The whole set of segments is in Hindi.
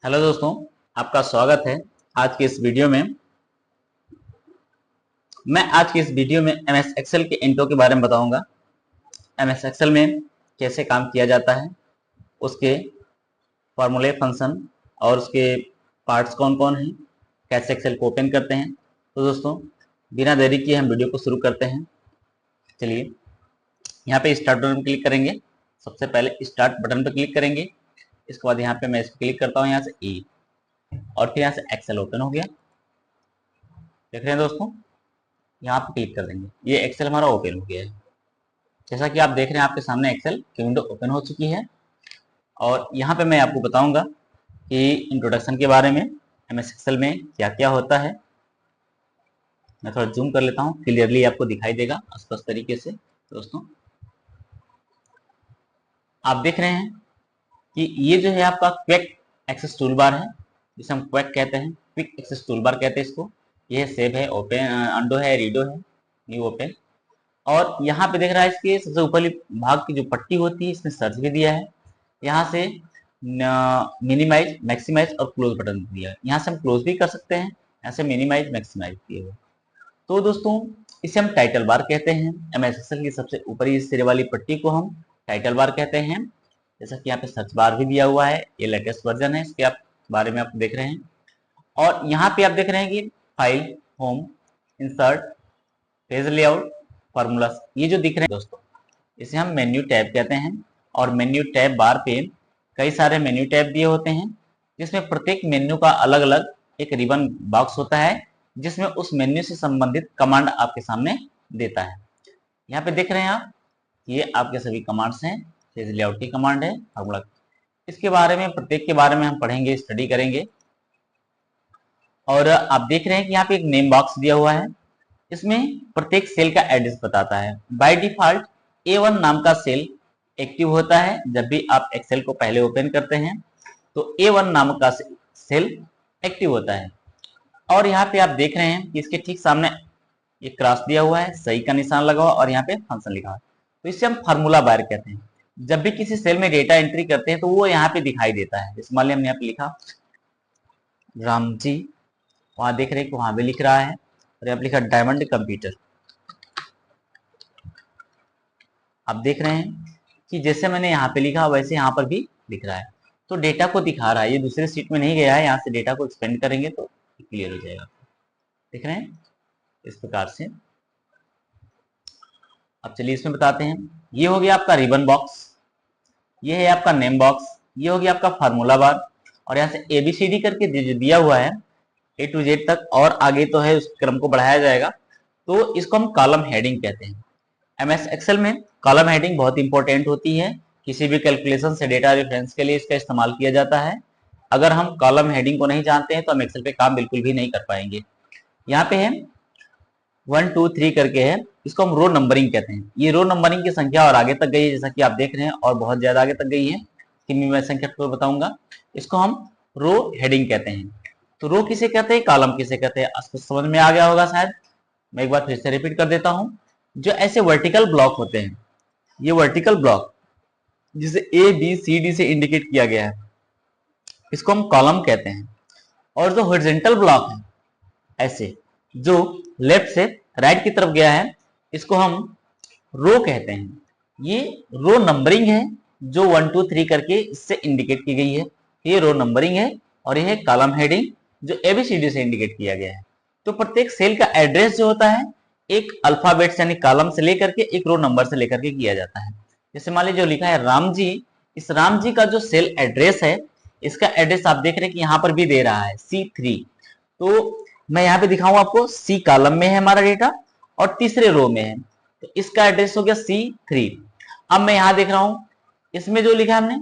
हेलो दोस्तों, आपका स्वागत है आज के इस वीडियो में। मैं आज की इस वीडियो में एमएस एक्सेल के इंट्रो के बारे में बताऊंगा। एमएस एक्सेल में कैसे काम किया जाता है, उसके फॉर्मूले, फंक्शन और उसके पार्ट्स कौन कौन हैं, कैसे एक्सेल को ओपन करते हैं। तो दोस्तों, बिना देरी किए हम वीडियो को शुरू करते हैं। चलिए, यहाँ पे स्टार्ट बटन पर क्लिक करेंगे। सबसे पहले स्टार्ट बटन पर क्लिक करेंगे। इसके बाद यहाँ पे मैं इस पर क्लिक करता हूँ, यहाँ से ई, और फिर यहाँ से एक्सेल ओपन हो गया। देख रहे हैं दोस्तों, यहाँ पे क्लिक कर देंगे, ये एक्सेल हमारा ओपन हो गया है। जैसा कि आप देख रहे हैं, आपके सामने एक्सेल की विंडो ओपन हो चुकी है। और यहाँ पे मैं आपको बताऊंगा कि इंट्रोडक्शन के बारे में, एमएस एक्सेल में क्या क्या होता है। मैं थोड़ा जूम कर लेता हूँ, क्लियरली आपको दिखाई देगा स्पष्ट तरीके से। दोस्तों, आप देख रहे हैं कि ये जो है आपका क्विक एक्सेस टूल बार है, जिसे हम क्विक कहते हैं, क्विक एक्सेस टूल बार कहते हैं इसको। ये सेव है, ओपन, अंडो है, रीडो है, न्यू ओपन। और यहाँ पे देख रहा है, इसके सबसे ऊपरी भाग की जो पट्टी होती है, इसमें सर्च भी दिया है। यहाँ से मिनिमाइज, मैक्सिमाइज और क्लोज बटन दिया है। यहाँ से हम क्लोज भी कर सकते हैं, यहाँ से मिनिमाइज, मैक्सिमाइज किए हुए। तो दोस्तों, इसे हम टाइटल बार कहते हैं। एमएस एक्सेल की सबसे ऊपरी सिरे वाली पट्टी को हम टाइटल बार कहते हैं। जैसा कि यहाँ पे सर्च बार भी दिया हुआ है, ये लेटेस्ट वर्जन है, इसके बारे में आप देख रहे हैं। और यहाँ पे आप देख रहे हैं कि file, home, insert, page layout, formulas, ये जो दिख रहे हैं दोस्तों, इसे हम मेन्यू टैब कहते हैं। और मेन्यू टैब बार पे कई सारे मेन्यू टैब दिए होते हैं, जिसमें प्रत्येक मेन्यू का अलग अलग एक रिबन बॉक्स होता है, जिसमें उस मेन्यू से संबंधित कमांड आपके सामने देता है। यहाँ पे देख रहे हैं आप, ये आपके सभी कमांड्स हैं। पेज लेआउट की कमांड है, फॉर्मूला, इसके बारे में, प्रत्येक के बारे में हम पढ़ेंगे, स्टडी करेंगे। और आप देख रहे हैं कि यहाँ पे एक नेम बॉक्स दिया हुआ है, इसमें प्रत्येक सेल का एड्रेस बताता है। बाय डिफॉल्ट A1 नाम का सेल एक्टिव होता है। जब भी आप एक्सेल को पहले ओपन करते हैं तो A1 नाम का सेल एक्टिव होता है। और यहाँ पे आप देख रहे हैं कि इसके ठीक सामने ये क्रॉस दिया हुआ है, सही का निशान लगा हुआ, और यहाँ पे फंक्शन लिखा हुआ है। तो इसे हम फार्मूला बार कहते हैं। जब भी किसी सेल में डेटा एंट्री करते हैं तो वो यहाँ पे दिखाई देता है। इस मान लिया हमने यहाँ पे लिखा राम जी, वहां देख रहे हैं कि वहां भी लिख रहा है। और यहाँ पे लिखा डायमंड कंप्यूटर। आप देख रहे हैं कि जैसे मैंने यहाँ पे लिखा वैसे यहाँ पर भी लिख रहा है, तो डेटा को दिखा रहा है। ये दूसरे सीट में नहीं गया है, यहाँ से डेटा को एक्सपेंड करेंगे तो क्लियर हो जाएगा। देख रहे हैं इस प्रकार से। अब चलिए इसमें बताते हैं। ये हो गया आपका रिबन बॉक्स, ये है आपका नेम बॉक्स, ये हो गया आपका फार्मूला बार। और यहाँ से ABCD करके जो दिया हुआ है A to Z तक, और आगे तो है, उस क्रम को बढ़ाया जाएगा, तो इसको हम कॉलम हेडिंग कहते हैं। एमएस एक्सेल में कॉलम हेडिंग बहुत इंपॉर्टेंट होती है। किसी भी कैलकुलेशन से डेटा रेफरेंस के लिए इसका इस्तेमाल किया जाता है। अगर हम कॉलम हेडिंग को नहीं जानते हैं तो हम एक्सेल पे काम बिल्कुल भी नहीं कर पाएंगे। यहाँ पे है 1 2 3 करके है, इसको हम रो नंबरिंग कहते हैं। ये रो नंबरिंग की संख्या और आगे तक गई है, जैसा कि आप देख रहे हैं, और बहुत ज्यादा आगे तक गई है, कि मैं संख्या को बताऊंगा। इसको हम रो हेडिंग कहते हैं। तो रो किसे कहते हैं, कॉलम किसे कहते हैं, आपको समझ में आ गया होगा शायद। मैं एक बार फिर से रिपीट कर देता हूं। जो ऐसे वर्टिकल ब्लॉक होते हैं, ये वर्टिकल ब्लॉक जिसे ABCD से इंडिकेट किया गया है, इसको हम कॉलम कहते हैं। और जो हॉरिजॉन्टल ब्लॉक है, ऐसे जो लेफ्ट से राइट की तरफ गया है, इसको हम रो कहते हैं। ये रो नंबरिंग है, जो 1 2 3 करके इससे इंडिकेट की गई है, ये रो नंबरिंग है। और यह कॉलम हेडिंग जो ABCD से इंडिकेट किया गया है। तो प्रत्येक सेल का एड्रेस जो होता है, एक अल्फाबेट यानी कॉलम से लेकर के एक रो नंबर से लेकर के किया जाता है। जैसे मान लीजिए जो लिखा है राम जी, इस राम जी का जो सेल एड्रेस है, इसका एड्रेस आप देख रहे हैं कि यहाँ पर भी दे रहा है C3। तो मैं यहाँ पे दिखाऊं आपको, C कॉलम में है हमारा डेटा और तीसरे रो में है, तो इसका एड्रेस हो गया C3। अब मैं यहाँ देख रहा हूं, इसमें जो लिखा है हमने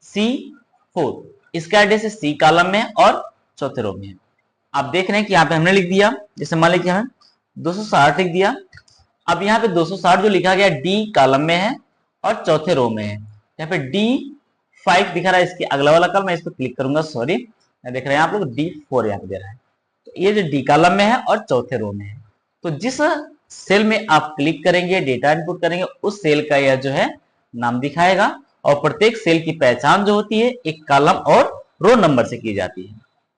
C4, इसका एड्रेस है C कॉलम में और चौथे रो में है। आप देख रहे हैं कि यहाँ पे हमने लिख दिया, जैसे मान लीजिए हमें 260 लिख दिया। अब यहाँ पे 260 जो लिखा गया D कॉलम में है और चौथे रो में है। यहाँ पे D5 दिखा रहा है, इसके अगला वाला कॉलम, मैं इस पर क्लिक करूंगा, सॉरी, देख रहे हैं आप लोग, D4 यहाँ पे दे रहा है। तो ये जो D कॉलम में है और चौथे रो में है, तो जिस सेल में आप क्लिक करेंगे, डेटा इनपुट करेंगे, उस सेल का यह जो है नाम दिखाएगा। और प्रत्येक सेल की पहचान जो होती है, एक कॉलम और रो नंबर से की जाती है।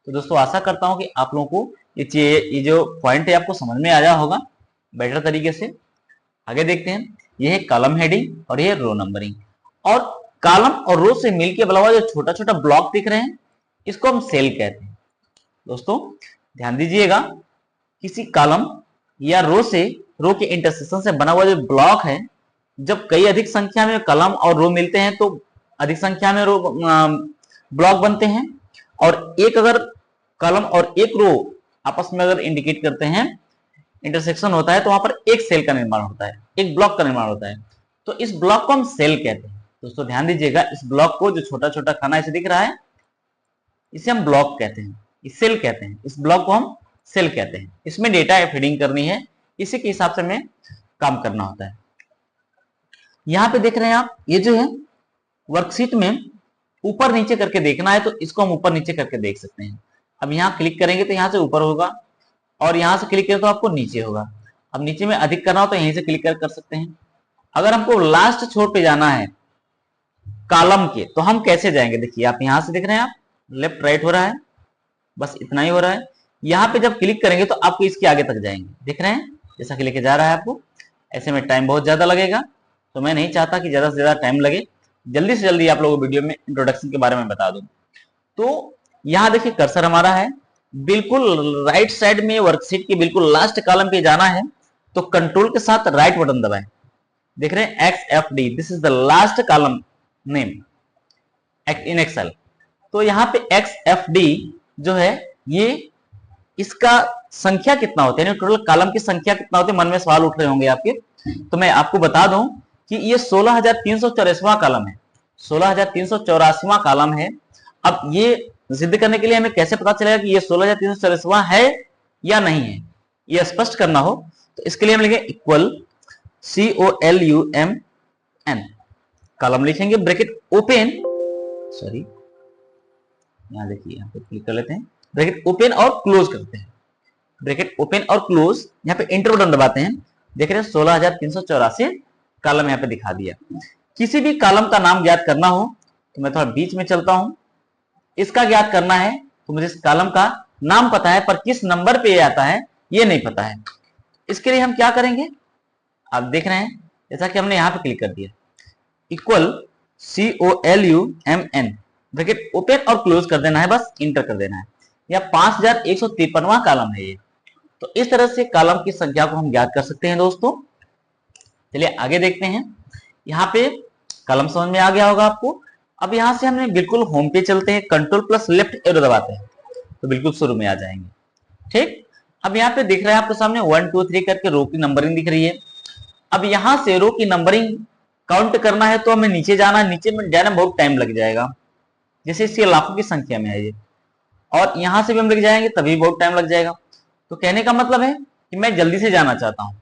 तो दोस्तों आशा करता हूं कि आप लोगों को ये जो पॉइंट है आपको समझ में आया होगा बेटर तरीके से। आगे देखते हैं, ये है कॉलम हेडिंग और ये रो नंबरिंग। और कॉलम और रो से मिलके अलावा जो छोटा छोटा ब्लॉक दिख रहे हैं इसको हम सेल कहते हैं। दोस्तों ध्यान दीजिएगा, किसी कॉलम या रो के इंटरसेक्शन से बना हुआ जो ब्लॉक है, जब कई अधिक संख्या में कॉलम और रो मिलते हैं तो अधिक संख्या में रो ब्लॉक बनते हैं। और एक अगर कॉलम और एक रो आपस में अगर इंडिकेट करते हैं, इंटरसेक्शन होता है, तो वहां पर एक सेल का निर्माण होता है, एक ब्लॉक का निर्माण होता है। तो इस ब्लॉक को हम सेल कहते हैं। दोस्तों ध्यान दीजिएगा, इस ब्लॉक को जो छोटा छोटा खाना ऐसे दिख रहा है इसे हम ब्लॉक कहते हैं, इस सेल कहते हैं। इस ब्लॉक को हम सेल कहते हैं। इसमें डेटा फीडिंग करनी है, इसी के हिसाब से हमें काम करना होता है। यहां पे देख रहे हैं आप, ये जो है वर्कशीट में ऊपर नीचे करके देखना है, तो इसको हम ऊपर नीचे करके देख सकते हैं। अब यहाँ क्लिक करेंगे तो यहाँ से ऊपर होगा, और यहां से क्लिक करें तो आपको नीचे होगा। अब नीचे में अधिक करना हो तो यहीं से क्लिक कर सकते हैं। अगर हमको लास्ट छोर पे जाना है कॉलम के, तो हम कैसे जाएंगे? देखिए आप यहां से देख रहे हैं, आप लेफ्ट राइट हो रहा है, बस इतना ही हो रहा है। यहाँ पे जब क्लिक करेंगे तो आपको इसके आगे तक जाएंगे, देख रहे हैं जैसा कि लेके जा रहा है आपको। ऐसे में टाइम बहुत ज्यादा लगेगा, तो मैं नहीं चाहता कि ज्यादा से ज्यादा टाइम लगे, जल्दी से जल्दी आप लोगों को वीडियो में इंट्रोडक्शन के बारे में बता दूं। तो यहाँ देखिए कर्सर हमारा है, बिल्कुल राइट साइड में वर्कशीट के बिल्कुल लास्ट कॉलम पे जाना है, तो कंट्रोल के साथ राइट बटन दबाएं। देख रहे हैं XFD, this is the last column name in Excel. तो यहाँ पे XFD जो है, ये इसका संख्या कितना होता है, टोटल कॉलम की संख्या कितना होती है, मन में सवाल उठ रहे होंगे आपके। तो मैं आपको बता दूं कि ये 16,384वां कॉलम है, 16,384वां कॉलम है। अब ये सिद्ध करने के लिए हमें कैसे पता चलेगा कि ये 16,384वां है या नहीं है, ये स्पष्ट करना हो, तो इसके लिए हम लिखेंगे इक्वल COLUMN, कॉलम लिखेंगे, ब्रैकेट ओपन, सॉरी यहां देखिए, यहां पे क्लिक कर लेते हैं, ब्रैकेट ओपन और क्लोज करते हैं, ब्रैकेट ओपन और क्लोज, यहाँ पे एंटर बटन दबाते हैं। देख रहे हैं 16,384 कॉलम यहाँ पे दिखा दिया। किसी भी कॉलम का नाम ज्ञात करना हो तो मैं थोड़ा बीच में चलता हूं, इसका ज्ञात करना है तो मुझे इस कॉलम का नाम पता है, पर किस नंबर पे आता है ये नहीं पता है। इसके लिए हम क्या करेंगे, आप देख रहे हैं जैसा कि हमने यहाँ पे क्लिक कर दिया, इक्वल COLUMN, ब्रैकेट ओपन और क्लोज कर देना है, बस इंटर कर देना है। या 5,153वां कॉलम है ये। तो इस तरह से कॉलम की संख्या को हम ज्ञात कर सकते हैं दोस्तों। चलिए आगे देखते हैं। यहाँ पे कॉलम समझ में आ गया होगा आपको। अब यहाँ से हमने बिल्कुल होम पे चलते हैं, कंट्रोल प्लस लेफ्ट एरो दबाते हैं तो बिल्कुल शुरू में आ जाएंगे। ठीक, अब यहाँ पे दिख रहा है आपके सामने 1 2 3 करके रो की नंबरिंग दिख रही है। अब यहाँ से रो की नंबरिंग काउंट करना है तो हमें नीचे जाना है, नीचे में जाने में बहुत टाइम लग जाएगा, जैसे इसके लाखों की संख्या में है ये, और यहां से भी हम लग जाएंगे तभी बहुत टाइम लग जाएगा। तो कहने का मतलब है कि मैं जल्दी से जाना चाहता हूं,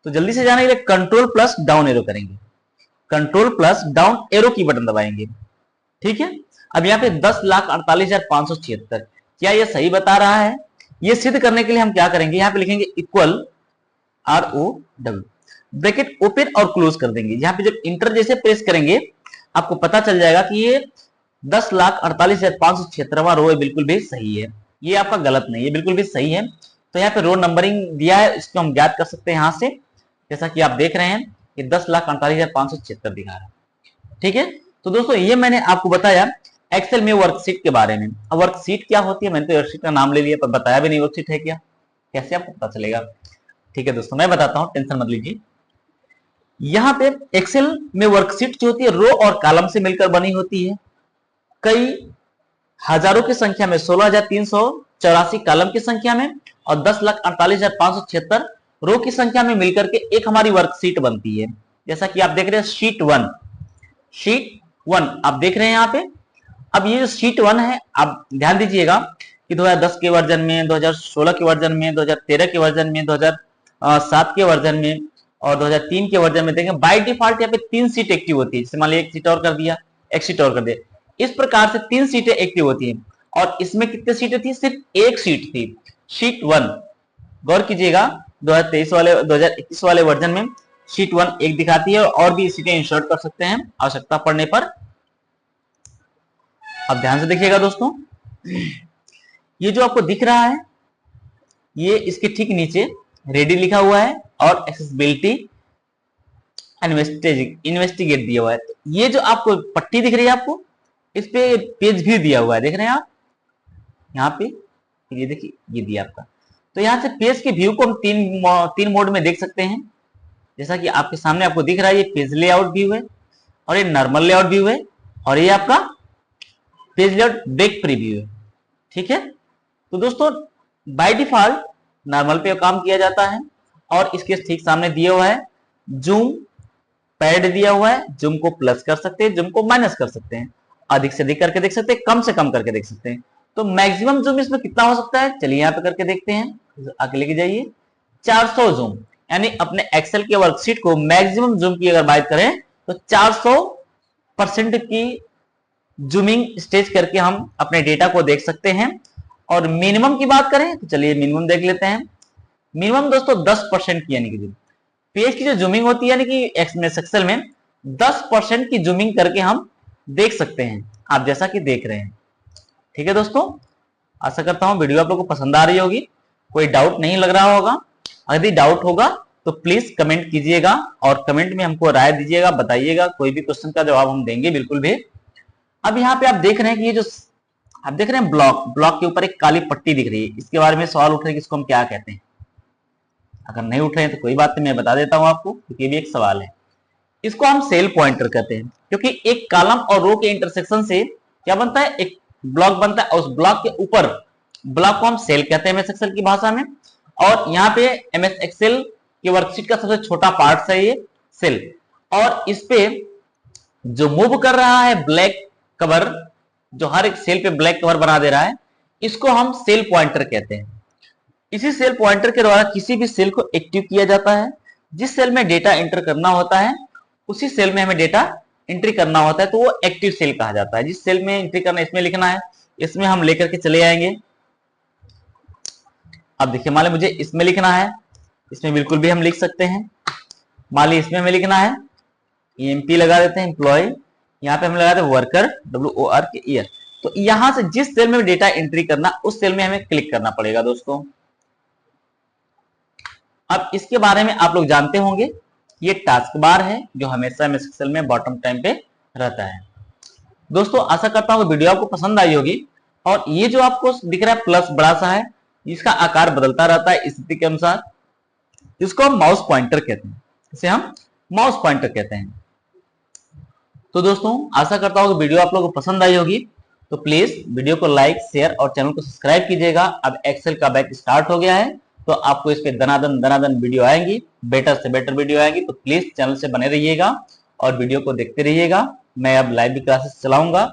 तो जल्दी से जाने के लिए कंट्रोल प्लस डाउन एरो करेंगे, कंट्रोल प्लस डाउन एरो की बटन दबाएंगे। ठीक है, अब यहाँ पे 10,48,576, क्या ये सही बता रहा है? ये सिद्ध करने के लिए हम क्या करेंगे, यहाँ पे लिखेंगे इक्वल ROW, ब्रैकेट ओपन और क्लोज कर देंगे। यहाँ पे जब इंटर जैसे प्रेस करेंगे आपको पता चल जाएगा कि ये 10,48,576वां रो है, बिल्कुल भी सही है, ये आपका गलत नहीं है, बिल्कुल भी सही है। तो यहाँ पे रो नंबरिंग दिया है, इसको हम ज्ञात कर सकते हैं यहाँ से, जैसा कि आप देख रहे हैं ये 10,48,576 दिखा रहा है। ठीक है, तो दोस्तों ये मैंने आपको बताया एक्सेल में वर्कशीट के बारे में। अब वर्कशीट क्या होती है, मैंने तो वर्कशीट का नाम ले लिया पर बताया भी नहीं वर्कशीट है क्या, कैसे आपको पता चलेगा? ठीक है दोस्तों, मैं बताता हूँ, टेंशन मत लीजिए। यहाँ पे एक्सेल में वर्कशीट जो होती है रो और कॉलम से मिलकर बनी होती है। कई हजारों की संख्या में 16,384 कॉलम की संख्या में और 10,48,576 रो की संख्या में मिलकर के एक हमारी वर्कशीट बनती है। जैसा कि आप देख रहे हैं शीट 1 आप देख रहे हैं यहाँ पे। अब ये जो शीट 1 है, आप ध्यान दीजिएगा कि 2010 के वर्जन में, 2016 के वर्जन में, 2013 के वर्जन में, 2007 के वर्जन में और 2003 के वर्जन में देखें बाय डिफॉल्ट यहाँ पे 3 सीट एक्टिव होती है। जैसे मान लिया एक सीट और कर दिया, एक सीट और कर दिया, इस प्रकार से 3 सीटें एक्टिव होती हैं। और इसमें कितनी सीटें थी? सिर्फ एक सीट थी, शीट 1। गौर कीजिएगा 2021 वाले वर्जन में शीट 1 एक दिखाती है और भी सीटें इंसर्ट कर सकते हैं आवश्यकता पड़ने पर। अब ध्यान से देखिएगा दोस्तों, ये जो आपको दिख रहा है, ये इसके ठीक नीचे रेडी लिखा हुआ है और एक्सेसिबिलिटी इन्वेस्टिगेट दिया हुआ है। तो ये जो आपको पट्टी दिख रही है आपको, इस पे पेज व्यू दिया हुआ है, देख रहे हैं आप यहाँ पे, ये देखिए ये दिया आपका। तो यहाँ से पेज के व्यू को हम तीन मोड में देख सकते हैं। जैसा कि आपके सामने आपको दिख रहा है, ये पेज लेआउट व्यू है और ये नॉर्मल लेआउट व्यू है और ये आपका पेज लेआउट ब्रेक प्रीव्यू है। ठीक है, तो दोस्तों बाय डिफॉल्ट नॉर्मल पे काम किया जाता है और इसके ठीक सामने दिया हुआ है जूम पैड दिया हुआ है। जूम को प्लस कर सकते हैं, जूम को माइनस कर सकते हैं, अधिक से अधिक करके देख सकते हैं, कम से कम करके देख सकते हैं। तो मैक्सिमम जूम इसमें कितना हो सकता है, चलिए यहाँ पे करके देखते हैं। आगे लेके जाइए, 400 जूम, यानी अपने एक्सेल के वर्कशीट को मैक्सिमम जूम की अगर बात करें तो 400% की जूमिंग स्टेज करके हम अपने डेटा को देख सकते हैं। और मिनिमम की बात करें तो चलिए मिनिमम देख लेते हैं। मिनिमम दोस्तों 10% की, यानी कि पेज की जो जूमिंग होती है, यानी कि एक्सेल में 10% की जूमिंग करके हम देख सकते हैं, आप जैसा कि देख रहे हैं। ठीक है दोस्तों, आशा करता हूं वीडियो आप लोगों को पसंद आ रही होगी, कोई डाउट नहीं लग रहा होगा। यदि डाउट होगा तो प्लीज कमेंट कीजिएगा और कमेंट में हमको राय दीजिएगा, बताइएगा, कोई भी क्वेश्चन का जवाब हम देंगे बिल्कुल भी। अब यहाँ पे आप देख रहे हैं कि ये जो आप देख रहे हैं ब्लॉक के ऊपर एक काली पट्टी दिख रही है, इसके बारे में सवाल उठ रहे हैं कि इसको हम क्या कहते हैं। अगर नहीं उठ रहे हैं तो कोई बात नहीं, मैं बता देता हूं आपको, क्योंकि ये भी एक सवाल है। इसको हम सेल पॉइंटर कहते हैं, क्योंकि एक कॉलम और रो के इंटरसेक्शन से क्या बनता है, एक ब्लॉक बनता है और उस ब्लॉक के ऊपर ब्लॉक को हम सेल कहते हैं एमएस एक्सेल की भाषा में। और यहाँ पे एमएस एक्सेल की वर्कशीट का सबसे छोटा पार्ट है ये सेल, और इस पे जो मूव कर रहा है ब्लैक कवर, जो हर एक सेल पे ब्लैक कवर बना दे रहा है, इसको हम सेल पॉइंटर कहते हैं। इसी सेल पॉइंटर के द्वारा किसी भी सेल को एक्टिव किया जाता है। जिस सेल में डेटा एंटर करना होता है उसी सेल में हमें डेटा एंट्री करना होता है, तो वो एक्टिव सेल कहा जाता है। जिस सेल में एंट्री करना है, इसमें लिखना है, इसमें हम लेकर के चले आएंगे। अब देखिए, मान ली मुझे इसमें लिखना है, इसमें बिल्कुल भी हम लिख सकते हैं। मान ली इसमें हमें लिखना है, एमपी लगा देते हैं एम्प्लॉय, यहाँ पे हम लगा देते हैं वर्कर, WORK ईयर। तो यहां से जिस सेल में डेटा एंट्री करना, उस सेल में हमें क्लिक करना पड़ेगा दोस्तों। अब इसके बारे में आप लोग जानते होंगे, ये टास्क बार है जो हमेशा एमएस एक्सेल में बॉटम टाइम पे रहता है। दोस्तों आशा करता हूँ वीडियो आपको पसंद आई होगी। और ये जो आपको दिख रहा है प्लस बड़ा सा है, इसका आकार बदलता रहता है स्थिति के अनुसार, इसको हम माउस पॉइंटर कहते हैं, इसे हम माउस पॉइंटर कहते हैं। तो दोस्तों आशा करता हूँ वीडियो आप लोगों को पसंद आई होगी, तो प्लीज वीडियो को लाइक, शेयर और चैनल को सब्सक्राइब कीजिएगा। अब एक्सेल का बैच स्टार्ट हो गया है, तो आपको इस पे दनादन वीडियो आएंगी, बेटर से बेटर वीडियो आएंगी। तो प्लीज चैनल से बने रहिएगा और वीडियो को देखते रहिएगा। मैं अब लाइव भी क्लासेस चलाऊंगा,